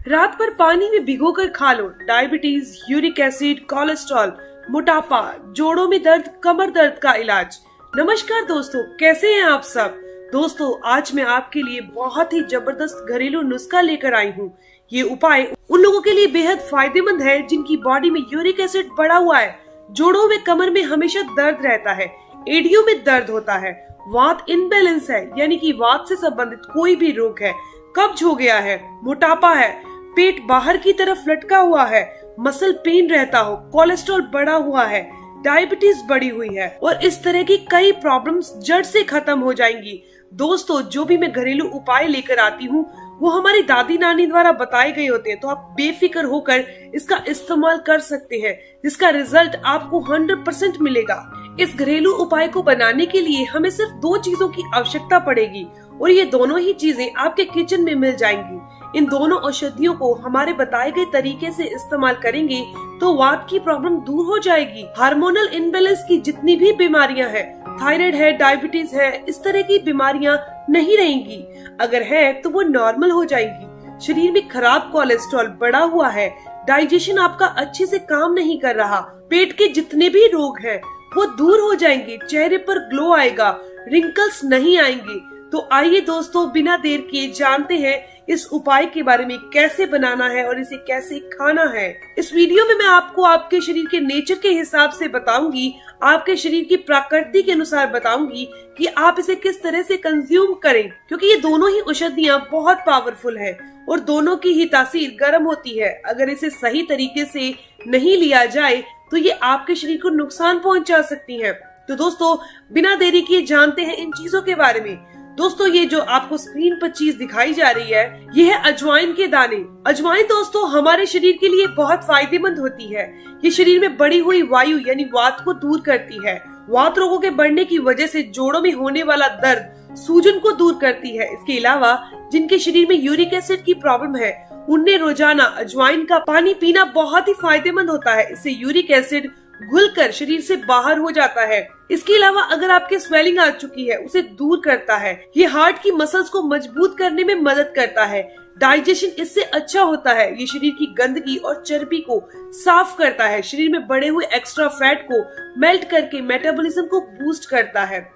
रात भर पानी में भिगोकर खा लो। डायबिटीज, यूरिक एसिड, कोलेस्ट्रॉल, मोटापा, जोड़ों में दर्द, कमर दर्द का इलाज। नमस्कार दोस्तों, कैसे हैं आप सब। दोस्तों, आज मैं आपके लिए बहुत ही जबरदस्त घरेलू नुस्खा लेकर आई हूँ। ये उपाय उन लोगों के लिए बेहद फायदेमंद है जिनकी बॉडी में यूरिक एसिड बढ़ा हुआ है, जोड़ों में, कमर में हमेशा दर्द रहता है, एड़ियों में दर्द होता है, वात इनबैलेंस है यानी कि वात से संबंधित कोई भी रोग है, कब्ज हो गया है, मोटापा है, पेट बाहर की तरफ लटका हुआ है, मसल पेन रहता हो, कोलेस्ट्रॉल बढ़ा हुआ है, डायबिटीज बढ़ी हुई है और इस तरह की कई प्रॉब्लम्स जड़ से खत्म हो जाएंगी। दोस्तों, जो भी मैं घरेलू उपाय लेकर आती हूँ वो हमारी दादी नानी द्वारा बताए गए होते हैं, तो आप बेफिक्र होकर इसका इस्तेमाल कर सकते हैं, जिसका रिजल्ट आपको 100% मिलेगा। इस घरेलू उपाय को बनाने के लिए हमें सिर्फ 2 चीजों की आवश्यकता पड़ेगी और ये दोनों ही चीजें आपके किचन में मिल जाएंगी। इन दोनों औषधियों को हमारे बताए गए तरीके से इस्तेमाल करेंगे तो वात की प्रॉब्लम दूर हो जाएगी। हार्मोनल इनबैलेंस की जितनी भी बीमारियां हैं, थायराइड है, डायबिटीज है, इस तरह की बीमारियां नहीं रहेंगी। अगर है तो वो नॉर्मल हो जाएंगी। शरीर में खराब कोलेस्ट्रॉल बढ़ा हुआ है, डाइजेशन आपका अच्छे से काम नहीं कर रहा, पेट के जितने भी रोग हैं वो दूर हो जाएंगे, चेहरे पर ग्लो आएगा, रिंकल्स नहीं आएंगे। तो आइए दोस्तों, बिना देर किए जानते हैं इस उपाय के बारे में, कैसे बनाना है और इसे कैसे खाना है। इस वीडियो में मैं आपको आपके शरीर के नेचर के हिसाब से बताऊंगी, आपके शरीर की प्रकृति के अनुसार बताऊंगी कि आप इसे किस तरह से कंज्यूम करें, क्योंकि ये दोनों ही औषधियां बहुत पावरफुल है और दोनों की ही तासीर गर्म होती है। अगर इसे सही तरीके से नहीं लिया जाए तो ये आपके शरीर को नुकसान पहुंचा सकती है। तो दोस्तों, बिना देरी किए जानते हैं इन चीजों के बारे में। दोस्तों, ये जो आपको स्क्रीन पर चीज दिखाई जा रही है, ये है अजवाइन के दाने। अजवाइन दोस्तों हमारे शरीर के लिए बहुत फायदेमंद होती है। ये शरीर में बढ़ी हुई वायु यानी वात को दूर करती है। वात रोगों के बढ़ने की वजह से जोड़ों में होने वाला दर्द, सूजन को दूर करती है। इसके अलावा जिनके शरीर में यूरिक एसिड की प्रॉब्लम है, उन्हें रोजाना अजवाइन का पानी पीना बहुत ही फायदेमंद होता है। इससे यूरिक एसिड घुलकर शरीर से बाहर हो जाता है। इसके अलावा अगर आपके स्वेलिंग आ चुकी है, उसे दूर करता है। ये हार्ट की मसल्स को मजबूत करने में मदद करता है। डाइजेशन इससे अच्छा होता है। ये शरीर की गंदगी और चर्बी को साफ करता है। शरीर में बढ़े हुए एक्स्ट्रा फैट को मेल्ट करके मेटाबॉलिज्म को बूस्ट करता है।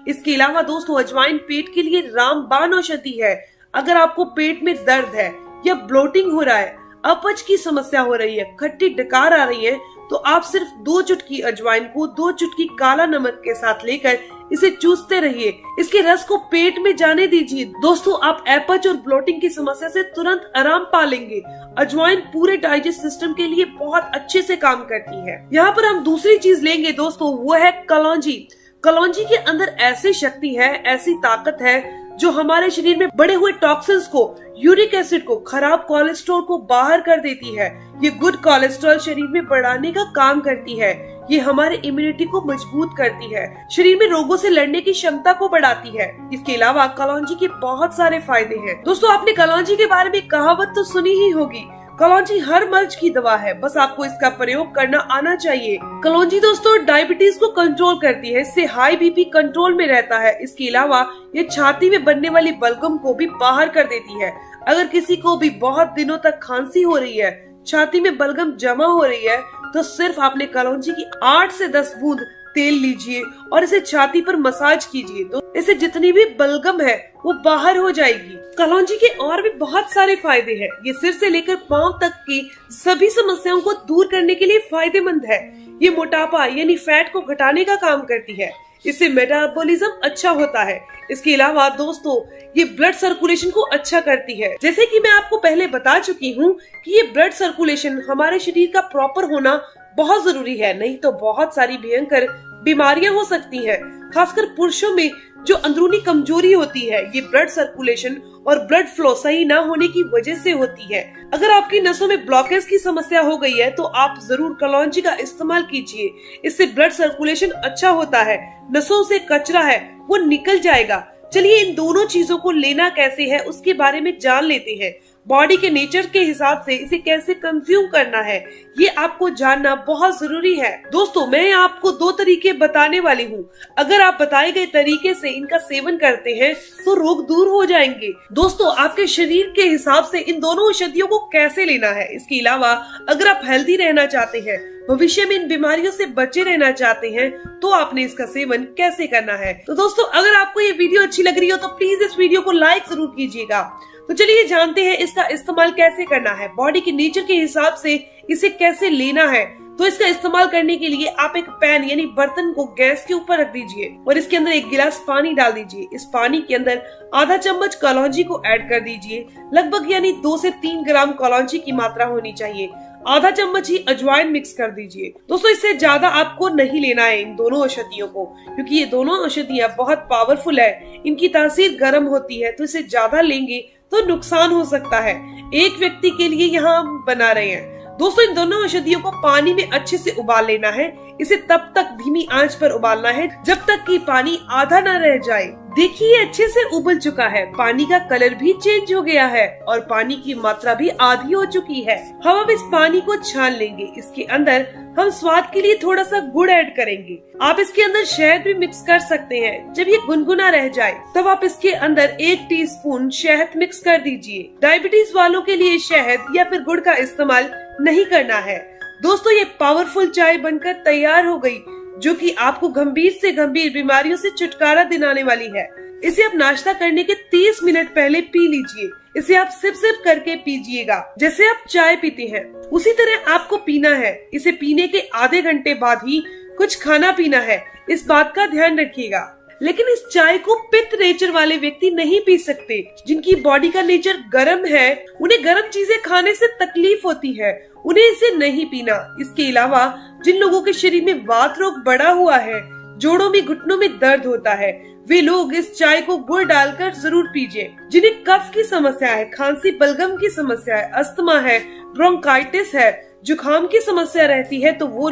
इसके अलावा दोस्तों, अजवाइन पेट के लिए रामबाण औषधि है। अगर आपको पेट में दर्द है या ब्लोटिंग हो रहा है, अपच की समस्या हो रही है, खट्टी डकार आ रही है, तो आप सिर्फ 2 चुटकी अजवाइन को 2 चुटकी काला नमक के साथ लेकर इसे चूसते रहिए। इसके रस को पेट में जाने दीजिए। दोस्तों, आप अपच और ब्लोटिंग की समस्या से तुरंत आराम पा लेंगे। अजवाइन पूरे डाइजेस्ट सिस्टम के लिए बहुत अच्छे से काम करती है। यहाँ पर हम दूसरी चीज लेंगे दोस्तों, वो है कलौंजी। कलौंजी के अंदर ऐसी शक्ति है, ऐसी ताकत है जो हमारे शरीर में बढ़े हुए टॉक्सिन्स को, यूरिक एसिड को, खराब कोलेस्ट्रॉल को बाहर कर देती है। ये गुड कोलेस्ट्रॉल शरीर में बढ़ाने का काम करती है। ये हमारे इम्यूनिटी को मजबूत करती है, शरीर में रोगों से लड़ने की क्षमता को बढ़ाती है। इसके अलावा कलौंजी के बहुत सारे फायदे हैं। दोस्तों, आपने कलौंजी के बारे में कहावत तो सुनी ही होगी, कलौंजी हर मर्ज की दवा है, बस आपको इसका प्रयोग करना आना चाहिए। कलौंजी दोस्तों डायबिटीज को कंट्रोल करती है। इससे हाई बीपी कंट्रोल में रहता है। इसके अलावा ये छाती में बनने वाली बलगम को भी बाहर कर देती है। अगर किसी को भी बहुत दिनों तक खांसी हो रही है, छाती में बलगम जमा हो रही है, तो सिर्फ आपने कलौंजी की 8 से 10 बूंद तेल लीजिए और इसे छाती पर मसाज कीजिए, तो इससे जितनी भी बलगम है वो बाहर हो जाएगी। कलौंजी के और भी बहुत सारे फायदे हैं। ये सिर से लेकर पांव तक की सभी समस्याओं को दूर करने के लिए फायदेमंद है। ये मोटापा यानी फैट को घटाने का काम करती है। इससे मेटाबॉलिज्म अच्छा होता है। इसके अलावा दोस्तों, ये ब्लड सर्कुलेशन को अच्छा करती है। जैसे कि मैं आपको पहले बता चुकी हूँ कि ये ब्लड सर्कुलेशन हमारे शरीर का प्रॉपर होना बहुत जरूरी है, नहीं तो बहुत सारी भयंकर बीमारियां हो सकती हैं। खासकर पुरुषों में जो अंदरूनी कमजोरी होती है, ये ब्लड सर्कुलेशन और ब्लड फ्लो सही ना होने की वजह से होती है। अगर आपकी नसों में ब्लॉकेज की समस्या हो गई है तो आप जरूर कलौंजी का इस्तेमाल कीजिए। इससे ब्लड सर्कुलेशन अच्छा होता है, नसों से कचरा है वो निकल जाएगा। चलिए इन दोनों चीजों को लेना कैसे है उसके बारे में जान लेते हैं। बॉडी के नेचर के हिसाब से इसे कैसे कंज्यूम करना है, ये आपको जानना बहुत जरूरी है। दोस्तों, मैं आपको 2 तरीके बताने वाली हूँ। अगर आप बताए गए तरीके से इनका सेवन करते हैं तो रोग दूर हो जाएंगे। दोस्तों, आपके शरीर के हिसाब से इन दोनों औषधियों को कैसे लेना है, इसके अलावा अगर आप हेल्दी रहना चाहते हैं, भविष्य में इन बीमारियों से बचे रहना चाहते हैं, तो आपने इसका सेवन कैसे करना है। तो दोस्तों, अगर आपको ये वीडियो अच्छी लग रही हो तो प्लीज इस वीडियो को लाइक जरूर कीजिएगा। तो चलिए जानते हैं इसका इस्तेमाल कैसे करना है, बॉडी के नेचर के हिसाब से इसे कैसे लेना है। तो इसका इस्तेमाल करने के लिए आप एक पैन यानी बर्तन को गैस के ऊपर रख दीजिए और इसके अंदर 1 गिलास पानी डाल दीजिए। इस पानी के अंदर आधा चम्मच कलौंजी को ऐड कर दीजिए। लगभग यानी 2 से 3 ग्राम कलौंजी की मात्रा होनी चाहिए। आधा चम्मच ही अजवाइन मिक्स कर दीजिए। दोस्तों, इससे ज्यादा आपको नहीं लेना है इन दोनों औषधियों को, क्योंकि ये दोनों औषधियां बहुत पावरफुल है। इनकी तासीर गर्म होती है, तो इसे ज्यादा लेंगे तो नुकसान हो सकता है। एक व्यक्ति के लिए यहाँ हम बना रहे हैं। दोस्तों, इन दोनों औषधियों को पानी में अच्छे से उबाल लेना है। इसे तब तक धीमी आंच पर उबालना है जब तक कि पानी आधा न रह जाए। देखिए, अच्छे से उबल चुका है, पानी का कलर भी चेंज हो गया है और पानी की मात्रा भी आधी हो चुकी है। हम अब इस पानी को छान लेंगे। इसके अंदर हम स्वाद के लिए थोड़ा सा गुड़ ऐड करेंगे। आप इसके अंदर शहद भी मिक्स कर सकते हैं। जब ये गुनगुना रह जाए तब आप इसके अंदर 1 टीस्पून शहद मिक्स कर दीजिए। डायबिटीज वालों के लिए शहद या फिर गुड़ का इस्तेमाल नहीं करना है। दोस्तों, ये पावरफुल चाय बनकर तैयार हो गई, जो कि आपको गंभीर से गंभीर बीमारियों से छुटकारा दिलाने वाली है। इसे आप नाश्ता करने के 30 मिनट पहले पी लीजिए। इसे आप सिप सिप करके पीजिएगा, जैसे आप चाय पीते हैं उसी तरह आपको पीना है। इसे पीने के आधे घंटे बाद ही कुछ खाना पीना है, इस बात का ध्यान रखिएगा। लेकिन इस चाय को पित्त नेचर वाले व्यक्ति नहीं पी सकते। जिनकी बॉडी का नेचर गर्म है, उन्हें गर्म चीजें खाने से तकलीफ होती है, उन्हें इसे नहीं पीना। इसके अलावा जिन लोगों के शरीर में वात रोग बढ़ा हुआ है, जोड़ों में घुटनों में दर्द होता है, वे लोग इस चाय को गुड़ डालकर जरूर पीजिए। जिन्हें कफ की समस्या है, खांसी बलगम की समस्या है, अस्थमा है, ब्रोंकाइटिस है, जुकाम की समस्या रहती है, तो वो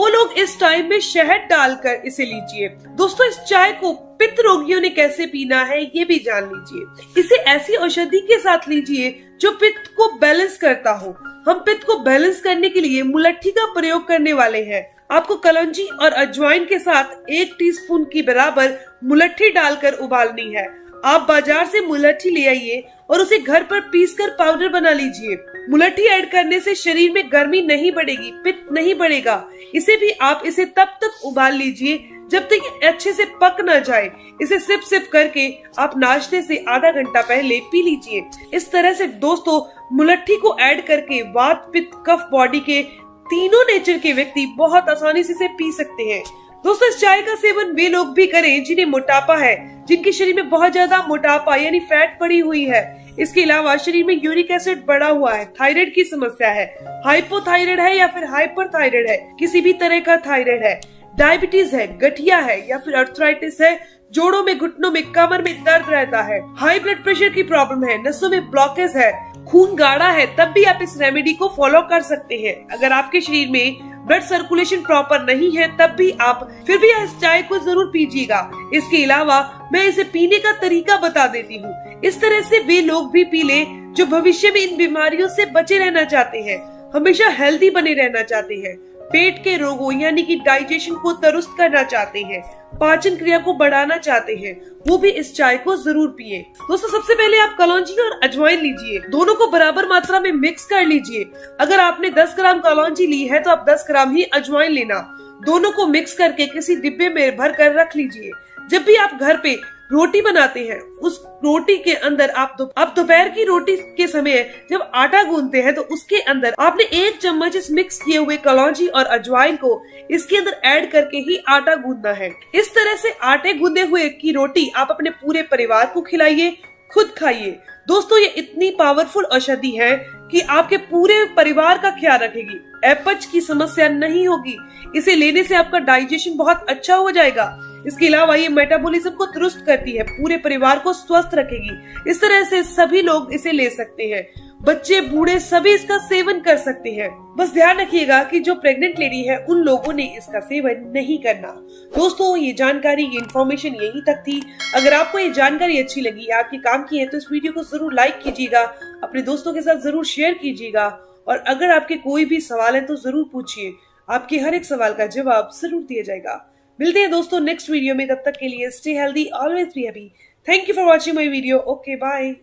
लोग इस टाइम में शहद डालकर इसे लीजिए। दोस्तों, इस चाय को पित्त रोगियों ने कैसे पीना है ये भी जान लीजिए। इसे ऐसी औषधि के साथ लीजिए जो पित्त को बैलेंस करता हो। हम पित्त को बैलेंस करने के लिए मुलट्ठी का प्रयोग करने वाले हैं। आपको कलौंजी और अजवाइन के साथ 1 टीस्पून की बराबर मुलट्ठी डालकर उबालनी है। आप बाजार से मुलट्ठी ले आइए और उसे घर पर पीसकर पाउडर बना लीजिए। मुलट्ठी ऐड करने से शरीर में गर्मी नहीं बढ़ेगी, पित्त नहीं बढ़ेगा। इसे तब तक उबाल लीजिए जब तक ये अच्छे से पक न जाए। इसे सिप सिप करके आप नाश्ते से आधा घंटा पहले पी लीजिए। इस तरह से दोस्तों, मुलट्ठी को ऐड करके वात, पित्त, कफ बॉडी के तीनों नेचर के व्यक्ति बहुत आसानी से इसे पी सकते हैं। दोस्तों, इस चाय का सेवन वे लोग भी करें जिन्हें मोटापा है, जिनके शरीर में बहुत ज्यादा मोटापा यानी फैट पड़ी हुई है। इसके अलावा शरीर में यूरिक एसिड बढ़ा हुआ है, थायराइड की समस्या है, हाइपोथायराइड है या फिर हाइपरथायराइड है, किसी भी तरह का थायराइड है, डायबिटीज है, गठिया है या फिर अर्थराइटिस है, जोड़ों में, घुटनों में, कमर में दर्द रहता है, हाई ब्लड प्रेशर की प्रॉब्लम है, नसों में ब्लॉकेज है, खून गाढ़ा है, तब भी आप इस रेमेडी को फॉलो कर सकते हैं। अगर आपके शरीर में ब्लड सर्कुलेशन प्रॉपर नहीं है तब भी आप फिर भी इस चाय को जरूर पीजिएगा। इसके अलावा मैं इसे पीने का तरीका बता देती हूँ। इस तरह से वे लोग भी पी ले जो भविष्य में इन बीमारियों से बचे रहना चाहते हैं, हमेशा हेल्दी बने रहना चाहते हैं, पेट के रोगों यानी कि डाइजेशन को दुरुस्त करना चाहते हैं, पाचन क्रिया को बढ़ाना चाहते हैं, वो भी इस चाय को जरूर पिए। दोस्तों, सबसे पहले आप कलौंजी और अजवाइन लीजिए, दोनों को बराबर मात्रा में मिक्स कर लीजिए। अगर आपने 10 ग्राम कलौंजी ली है तो आप 10 ग्राम ही अजवाइन लेना। दोनों को मिक्स करके किसी डिब्बे में भर कर रख लीजिए। जब भी आप घर पे रोटी बनाते हैं, उस रोटी के अंदर आप दोपहर की रोटी के समय जब आटा गूंथते हैं तो उसके अंदर आपने 1 चम्मच इस मिक्स किए हुए कलौंजी और अजवाइन को इसके अंदर ऐड करके ही आटा गूंथना है। इस तरह से आटे गूंदे हुए की रोटी आप अपने पूरे परिवार को खिलाइए, खुद खाइए। दोस्तों, ये इतनी पावरफुल औषधि है कि आपके पूरे परिवार का ख्याल रखेगी, अपच की समस्या नहीं होगी। इसे लेने से आपका डाइजेशन बहुत अच्छा हो जाएगा। इसके अलावा ये मेटाबॉलिज्म को दुरुस्त करती है, पूरे परिवार को स्वस्थ रखेगी। इस तरह से सभी लोग इसे ले सकते हैं। बच्चे बूढ़े सभी इसका सेवन कर सकते हैं। बस ध्यान रखिएगा कि जो प्रेग्नेंट लेडी है उन लोगों ने इसका सेवन नहीं करना। दोस्तों ये जानकारी, ये इन्फॉर्मेशन यहीं तक थी। अगर आपको ये जानकारी अच्छी लगी, आपके काम की है, तो इस वीडियो को जरूर लाइक कीजिएगा, अपने दोस्तों के साथ जरूर शेयर कीजिएगा और अगर आपके कोई भी सवाल है तो जरूर पूछिए, आपके हर एक सवाल का जवाब जरूर दिया जाएगा। मिलते हैं दोस्तों नेक्स्ट वीडियो में, तब तक के लिए stay healthy, always be happy. Thank you for watching my video. Okay bye.